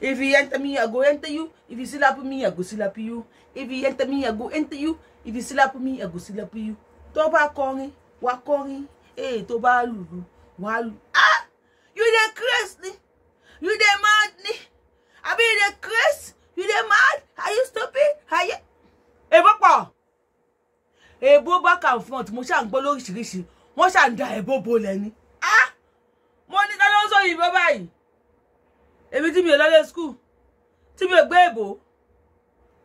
If you enter me, I go enter you. If you slap me, I go slap you. If you enter me, I go enter you. If you slap me, I go slap you. Tó bá kọrin, wá kọrin. Tó bá lùlù, wá lù. Ah! You dey crazy. You dey mad. I be dey crazy. You dey mad. Are you stupid? Are you? Ebo pa. Ebo back and front. Mo ṣá ń gbọ́ lóríṣiríṣi. Wọ́n ṣá ń da ebo bolẹ̀ ni. Ah! Mo ní ta ló sọ yìnbọn báyìí. Èmi tí mi ò lọ school. Tí mi ò gbé ebo.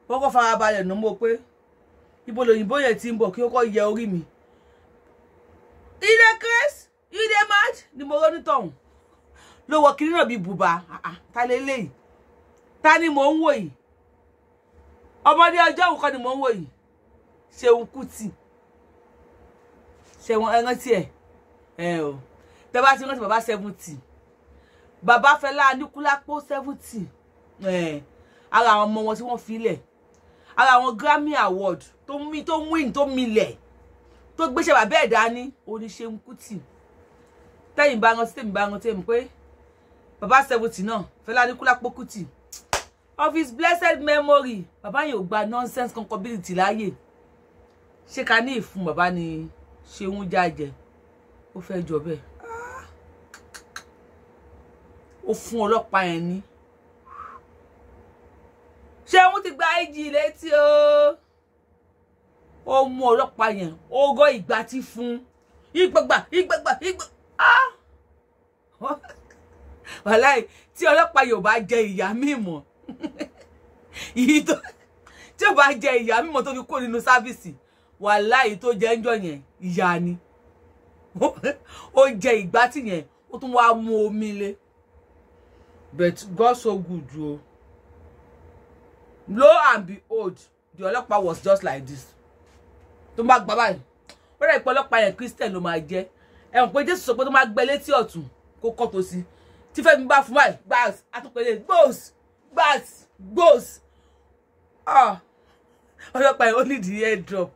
Wọ́n kọ́ fara balẹ̀ nà mo pé ibo lóyìnbó yẹn tí ń bọ̀ kí ó kọ́ yẹ orí mi. You dey crazy? You dey mad? Ni mo ronú tọ̀hún. Ló wọ kiri náà bí bùbá. Ta lélẹ́yìí? Ta ni mò ń wò yìí? Ọmọdé ọjọ́ òun kọ́ ni mò ń wò yìí. Seun Kuti. Ṣé wọ́n rántí ẹ̀? O. Tẹ́ bá ti rántí bàbá 70. Bàbá Fẹlá Aníkúlápó 70. Ara àwọn ọmọ wọn tí wọ́n fi lẹ̀. Ara àwọn Grammy Award tó win tó milẹ̀. Tó gbéṣẹ́ bàbá ẹ̀ dání, ó ní Seun Kuti. Tẹ́yìn bá rántí tèmi bá rántí mi pé bàbá 70 náà, Fẹlá Aníkúlápó Kuti. Of his blessed memory, bàbá yẹn ò gba nonsense concability láyè. Ṣé ká ní ìfún bàbá ni Ṣeun Jájẹ. Ó fẹ́ jọ bẹ́ẹ̀. Ó fún ọlọ́pàá yẹn ní. Ṣeun ti gba IG létí o. Ó mú ọlọ́pàá yẹn. Ó gọ́ ìgbà tí fún. Ìgbàgbà. Wàláì tí ọlọ́pàá yóò bá jẹ ìyà mímọ́. Tí ó bá jẹ ìyà mímọ́ tó fi kó nínú sáfíìsì. Wàláì tó jẹ ńjọ́ yẹn ìyà ni. Ó jẹ ìgbà tí yẹn ó tún wá mú omi lé. But God so good o. Lo and behold, the ọlọ́pàá was just like this. Tó máa gbà báyìí. Ó rẹ̀ pé ọlọ́pàá yẹn Christian ló máa jẹ́. Ẹ mọ̀ pé Jésù sọ pé tó máa gbẹ létí ọ̀tún kó kọ́ tó sí. Tí Fẹ́mi bá fún báyìí, gbàs, àtúpẹ̀lẹ̀, gbòs. Ọlọ́pàá yẹn only the airdrop.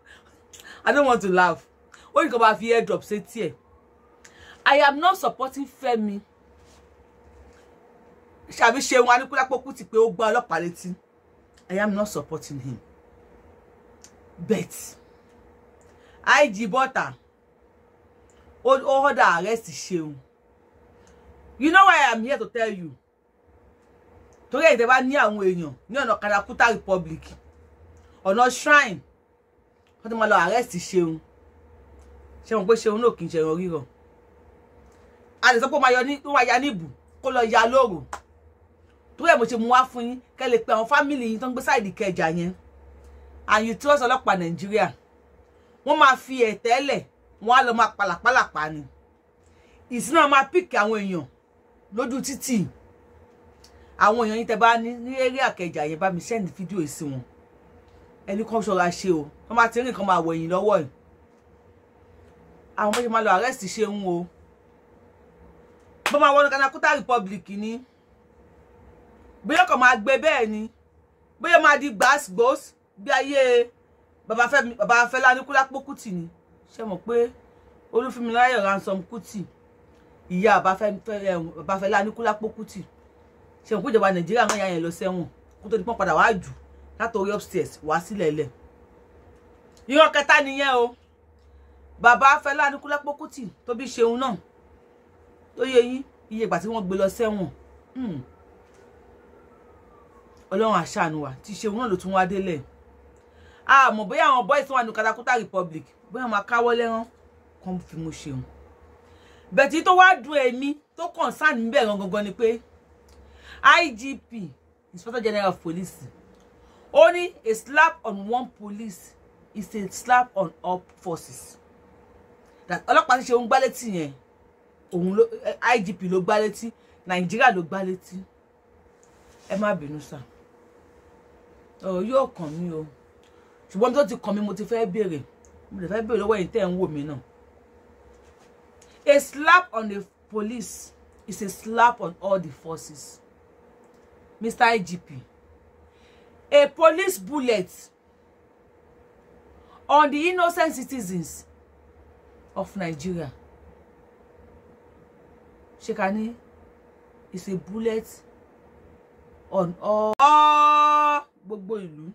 I don't want to laugh. Ó ní kó bá fi airdrop sétí ẹ̀. I am not supporting Fẹ́mi. Ṣàbí Ṣeun Aníkúlápó Kuti pé ó gbá ọlọ́pàá létí. I am not supporting him. But IG Butter order arrest Ṣeun. You know why I am here to tell you. Torí ẹ̀ tẹ́ bá ní àwọn èèyàn ní ọ̀nà Kanakuta Republic. Ọ̀nà Shrine. Wọ́n ti máa lọ arrest Ṣeun. Ṣé wọ́n pé Ṣeun náà kì í ṣe ẹran rírọ̀. A lè sọ pé ó máa ya níbù kó lọ ya lóru. Torí ẹ̀ mo ṣe mú wá fún yín kẹ́ lè pe àwọn family yín tó ń gbé side Ìkẹjà yẹn. And you trust ọlọ́pàá Nàìjíríà. Wọ́n máa fi ẹ̀tẹ́lẹ̀, wọ́n á lọ máa pàlàpàlàpà ni. Ìsìnà máa pick àwọn èèyàn lójú títì. Àwọn èèyàn yín tẹ́ bá ní area Ìkẹjà yẹn bá mi send video sí wọn. Ẹni kan ṣọ́ra ṣe o. Wọ́n máa ti rìn kan máa wẹ̀yìn lọ́wọ́ ẹ̀. Àwọn ọmọ yẹn máa lọ arrest Ṣeun o. Bó máa wọnú Kanakuta Republic ni. Bóyá kò máa gbé bẹ́ẹ̀ ni. Bóyá máa di gbàsgbòs bí ayé bàbá Fẹlá Aníkúlápó Kuti ni. Ṣé mọ̀ pé Olúfúnmiláyọ̀ Ransom Kuti ìyá bàbá Fẹlá Aníkúlápó Kuti. Ṣé mọ̀ pé ìjọba Nàìjíríà rán ìyá yẹn lọ sẹ́wọ̀n kó tó di pọ́n padà wá jù látorí upstairs wá sílẹ̀ lẹ̀. Ìran kẹta nìyẹn o. Bàbá Fẹlá Aníkúlápó Kuti tó bí Ṣeun náà. Tó yé yín iye ìgbà tí wọ́n gbé lọ sẹ́wọ̀n. Ọlọ́run àṣàánú wa tí Ṣeun náà ló tún wá délẹ̀. Mọ̀ bóyá àwọn boys wà ní Kanakuta Republic bóyá máa káwọ́ lẹ́rán kan fi mú Ṣeun. Bẹ̀tí tó wá dùn èmi tó concern mi bẹ́ẹ̀ gangan ni pé IGP, Inspector General of Police, only a slap on one police is a slap on all forces. That ọlọ́pàá tí Ṣeun gbá létí yẹn òun ló IGP ló gbá létí, Nàìjíríà ló gbá létí. Ẹ má bínú sá. Yóò kàn mí o. Ṣùgbọ́n tó ti kàn mí mo ti fẹ́ béèrè. Mo lè fẹ́ béèrè lọ́wọ́ ẹ̀yin tẹ́ ń wò mí náà. A slap on the police is a slap on all the forces. Mr. IGP, a police bullet on the innocent citizens of Nigeria. Shekani is a bullet on all gbogbo ìlú?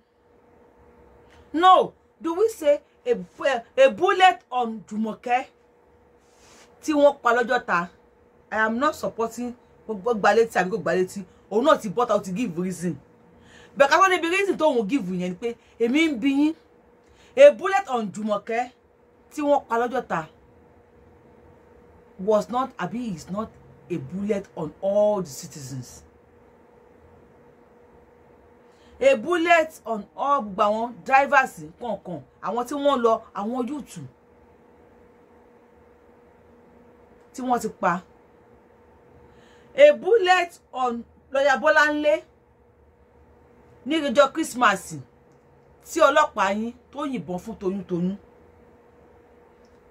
No, do we say a bullet on Jumoke tí wọ́n pa lọ́jọ́ ta? I am not supporting gbogbo gbaleti àbí gbogbo gbaleti. Òun náà ti bọ́ta ó ti give reason. Because when the reason tó wọ́n give yẹn pé èmi ń bi yín. A bullet on Jumoke tí wọ́n pa lọ́jọ́ ta was not, àbí is not a bullet on all the citizens. A bullet on all gbogbo àwọn drivers kankan, àwọn tí wọ́n lọ, àwọn youth tí wọ́n ti pa. A bullet on Lawyer Bolanle ní ọjọ́ Christmas tí ọlọ́pàá yín tó yìnbọn fún toyúntoyún.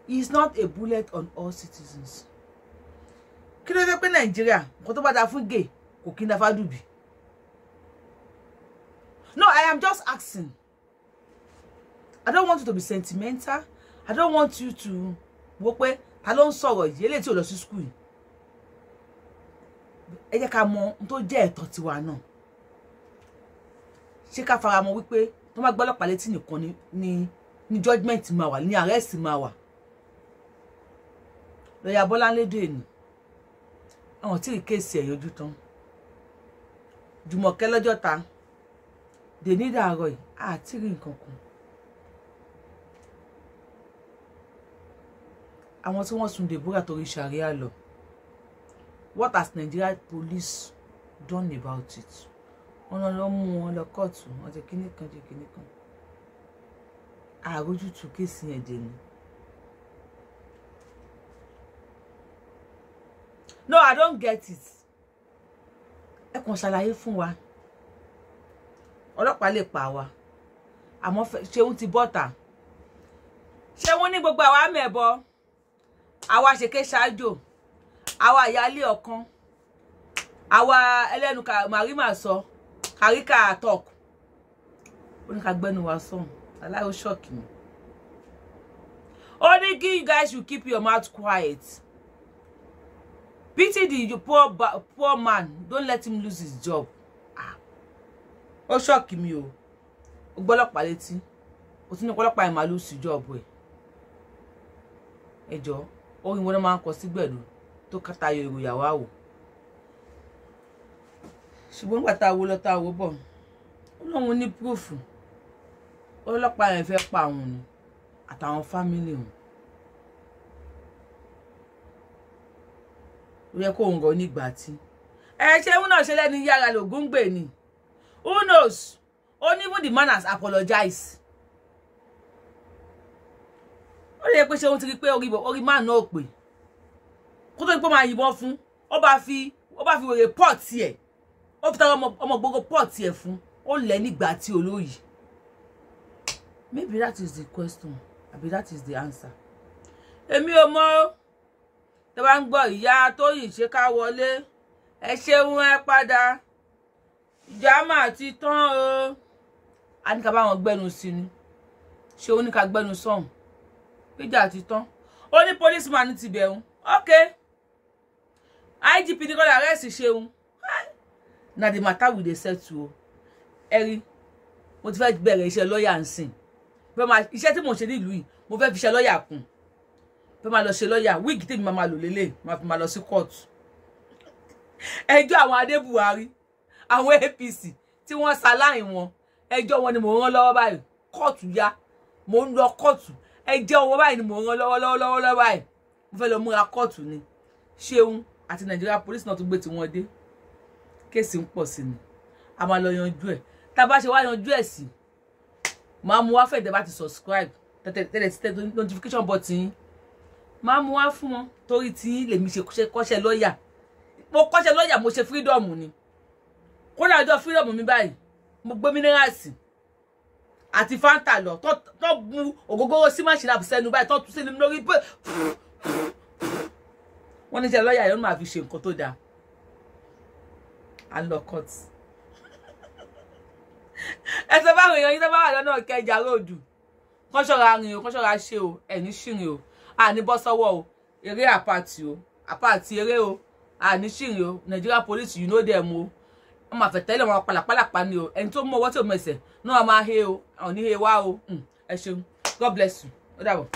Is not a bullet on all citizens. Kí ló dé pé Nàìjíríà nǹkan tó bá dá fún gay kò kí n dá fádùbí? No, I am just asking. I don't want you to be sentimental. I don't want you to wo pé ta ló ń sọ̀rọ̀ yìí eléyìí tí ó lọ sí school. Ẹ jẹ́ ká mọ̀ ohun tó jẹ́ ẹ̀tọ́ tiwa náà. Ṣé ká fara mọ́ wípé tó má gbọ́ ọlọ́pàá létí nìkan ni judgment máa wà, ní arrest máa wà. Lawyer Bolanle dé ni. Àwọn tí rí case ẹ̀ yọjú tán. Jumoke lọ́jọ́ ta. They need a roy. Àti rí nǹkan kan. Àwọn tí wọ́n sùn Deborah torí Sharia law. What has Nigeria police done about it? Wọ́n lọ mú wọn lọ kóòtù, wọ́n jẹ́ kíní kan. Àrójútùú case yẹn dé ni. No, I don't get it. Ẹ kàn ṣàlàyé fún wa. Ọlọ́pàá lè pa wa. Àmọ́ Seun ti bọ́ta. Seun ní gbogbo àwa mẹ́bọ. Àwa ṣèké ṣáájò. Àwa ìyálé ọ̀kan. Àwa ẹlẹ́nu Marima sọ. Karika talk. Ó ní ká gbẹ́nu wa sọ. Aláì ó shock me. Only you guys should keep your mouth quiet. Pity the poor man. Don't let him lose his job. Ó shock me o. Ó gbọ́lọ́pàá létí. Ó tún ní ọlọ́pàá ẹ̀ máa lose job ẹ̀. Ẹ jọ̀ọ́, orin wọn máa ń kọ sí gbẹ̀du tó kàtà yo ìyàwó àwò. Ṣùgbọ́n gbà tá wo lọ tá wo bọ̀. Ó lóun ní proof. Ọlọ́pàá ẹ̀ fẹ́ pa òun ni àtàwọn family òun. Ó yẹ kó ń go nígbà tí. Ṣé òun náà ṣe lẹ́ni yára lògùn gbè ni. Who knows? Only even the man has apologized. Ó lè pé ṣé òun ti rí pé orí man náà pé. Kó tó ní pé máa yìnbọn fún, ó bá fi wèrè pot ẹ̀. Ó fi tara ọmọ gbogbo pot ẹ̀ fún. Ó lẹ̀ nígbà tí olóyìí. Maybe that is the question. Maybe that is the answer. Èmi ò mọ̀. Tẹ́ bá ń gbọ́ ìyá tó yìí ṣe ká wọlé. Ẹ ṣeun ẹ padà. Ìjàmà ti tán o. A ní ká bá wọn gbẹ́nu sí ni. Ṣé ó ní ká gbẹ́nu sọ́hùn. Ìjà ti tán. Ó ní policeman ti bẹ̀rù. Okay. IGP ní kó lè arrest Seun. Na the matter we dey settle o. Eri. Mo ti fẹ́ bẹ̀rẹ̀ iṣẹ́ lawyer nsìn. Iṣẹ́ tí mo ṣe ní ìlú yìí, mo fẹ́ fi ṣe lawyer kún. Fẹ́ máa lọ ṣe lawyer, wig tí mi máa lò lélẹ̀, máa lọ sí court. Ẹjọ́ àwọn Adé Buhari, àwọn APC tí wọ́n ṣaláìn wọn, ẹjọ́ wọn ni mo rán lọ́wọ́ báyìí. Court ya, mo ń lọ court. Ẹjọ́ wọn báyìí ni mo rán lọ́wọ́ báyìí. Mo fẹ́ lọ múra court ni. Seun àti Nigeria police náà tún gbé tí wọ́n dé. Case ń pọ̀ sí ni. A máa lọ yanjú ẹ̀. Tá bá ṣe wá yanjú ẹ̀ sí. Máa mú wá fẹ́ tẹ́ bá ti subscribe. Tẹ́lẹ̀ notification button. Máa mú wá fún wọn torí tí lèmi ṣe kọ́ṣẹ́ lawyer. Mo kọ́ṣẹ́ lawyer, mo ṣe freedom ni. Kódà ọjọ́ freedom mi báyìí. Mo gbé minerals àti Fanta lọ. Tó bu ògógóró sí machine àbí sẹ́nu báyìí tó tú sí lórí pé wọ́n ní ṣe lawyer yẹn máa fi ṣe nǹkan tó dáa. A lọ court. Ẹ sọ báwo èèyàn yín tó bá wà lọ́nà Ìkẹjà road. Kọ́n ṣọ́ra rìn o, kọ́n ṣọ́ra ṣe o, ẹni ṣìrìn o. A ní bọ́ sọ́wọ́ o. Eré àpàtì o. Àpàtì eré o. A ní ṣìrìn o. Nigeria police, you know them o. wọ́n máa fẹ́ tẹ́lẹ̀ wọn pàlàpàlàpà ni o ẹni tó mọ ọwọ́ tí ò mọ ẹsẹ̀ náà máa he o àwọn ní he wá o ẹ ṣeun God bless you ó dàbọ̀.